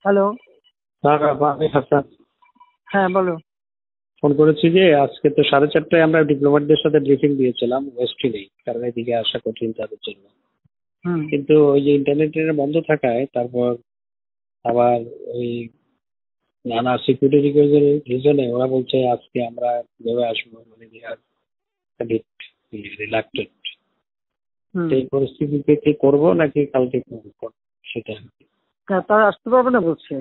Hello. হ্যাঁ আমি হাসান হ্যাঁ, বলো। ফোন করেছি যে আজকে তো 4:30টায় আমরা ডিপ্লোম্যাটদের সাথে ব্রিফিং দিয়েছিলাম ওয়েস্টে নেই, কারণ এদিকে আসা কঠিন তাদের জন্য। হুম। কিন্তু ওই যে ইন্টারনেটের বন্ধ থাকায় তারপর আবার ওই নানা সিকিউরিটি রিজনে ওরা বলছে আজকে আমরা ভেবে আসবো, মানে রিলাক্টেড। হুম। এই পরিস্থিতিতে কি করবো নাকি কালকে করবো সেটা তারা আসতে পারবে না বলছে।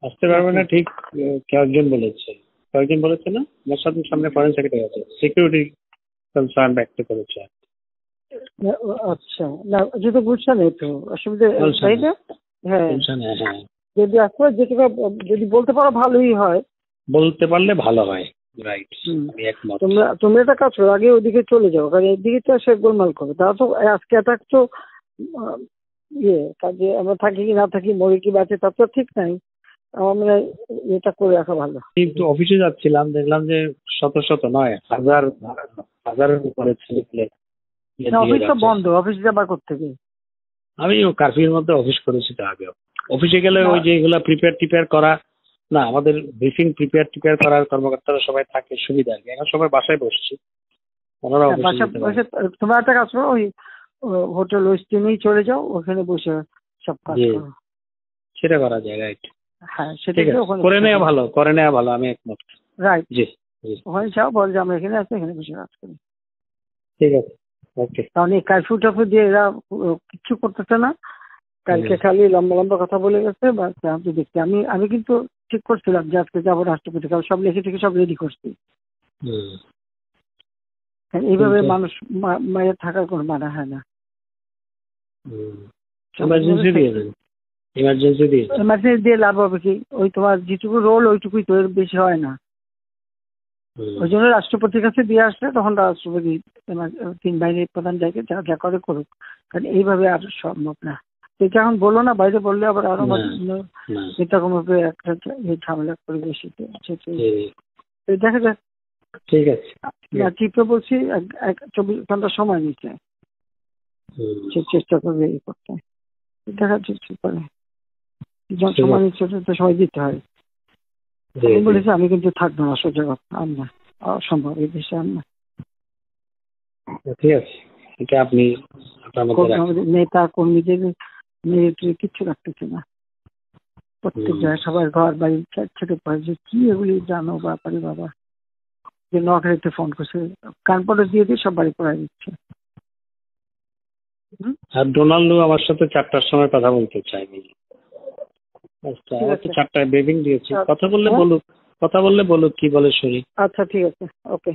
আসতে পারবে না ঠিক। কয়েকজন বলেছে না, আমার সামনে ফরেন সেক্রেটারি আছে, সিকিউরিটি কনসার্ন ব্যক্ত করেছে। আচ্ছা, না যেহেতু বুঝছে না তো অসুবিধা, তাই না? হ্যাঁ, হ্যাঁ, যদি আসতে যেটা যদি বলতে পারো ভালোই হয়। বলতে পারলে ভালো হয়। রাইট, আমি একমত। তোমরা একটা কাজ করো, আগে ওইদিকে চলে যাও, কারণ এদিকে তো সে গোলমাল করবে। তারা তো আজকে অ্যাটাক তো কাজে আমরা থাকি কি না থাকি, মরে কি বাঁচে তার তো ঠিক নাই। আমার মনে হয় এটা করে রাখা ভালো। কিন্তু অফিসে যাচ্ছিলাম, দেখলাম যে শত শত নয়, হাজার হাজারের উপরে ছেলে অফিস তো বন্ধ, অফিস যাবার কোত্থেকে? আমি কারফিউর মধ্যে অফিস করেছি তো আগেও। অফিসে গেলে ওই যে এগুলা প্রিপেয়ার করা, না আমাদের ব্রিফিং প্রিপেয়ার করার কর্মকর্তারা সবাই থাকে, সুবিধা আর কি। এখন সবাই বাসায় বসছি, ওনারা অফিসে যেতে পারে। তোমরা একটা কাজ করো, ওই হোটেল ওয়েস্টিনেই চলে যাও, ওখানে বসে সব কাজ করো। সেটা করা যায়, রাইট। হ্যাঁ, সেটা করে নেওয়া ভালো, আমি একমত। রাইট, জি, ওখানে যাও, বল যে আমরা এখানে আছি, এখানে বসে কাজ করি। ঠিক আছে, ওকে। কারণ এই কারফিউ টাফিউ দিয়ে এরা কিচ্ছু করতেছে না। কালকে খালি লম্বা লম্বা কথা বলে গেছে। বা আমি দেখছি, আমি কিন্তু ঠিক করছিলাম যে আজকে যাবো রাষ্ট্রপতি, কারণ সব লিখে টিখে সব রেডি করছি। এইভাবে মানুষ মায়ের থাকার কোনো মানা হয় না। ইমার্জেন্সি দিয়ে লাভ হবে কি? ওই তোমার যেটুকু রোল ওইটুকুই তো, এর বেশি হয় না। ওই জন্য রাষ্ট্রপতির কাছে দিয়ে আসলে তখন রাষ্ট্রপতি তিন বাহিনীর প্রধান যাকে যা যা করে করুক, কারণ এইভাবে আর সম্ভব না। এটা এখন বললো না, বাইরে বললে আবার আরো এটা কোনো একটা ঝামেলা করে বেশি। দেখা যাক। ঠিক আছে, চিফকে বলছি 24 ঘন্টা সময় নিচ্ছে, সে চেষ্টা করবে এই করতে। দেখা যাচ্ছে কি করে, সময় নিচ্ছে তো সময় দিতে হয়। আমি বলেছি আমি কিন্তু থাকবো না, সোজা কথা, আর না, অসম্ভব এই দেশে আর না। ঠিক আছে, এটা আপনি নেতা কর্মীদের মিলিটারি কিচ্ছু রাখতেছে না। প্রত্যেক জায়গায় সবার ঘর বাড়ি ছেড়ে পড়ে, যে কি এগুলি জানো ব্যাপারে বাবা, যে নখারিতে ফোন করছে, কানপটে দিয়ে দিয়ে সব বাড়ি পড়াই দিচ্ছে। আর ডোনাল্ডো আমার সাথে 4টার সময় কথা বলতে চাইনি। 4টায় ব্রিফিং দিয়েছি, কথা বললে বলুক কি বলে শুনি। আচ্ছা, ঠিক আছে, ওকে।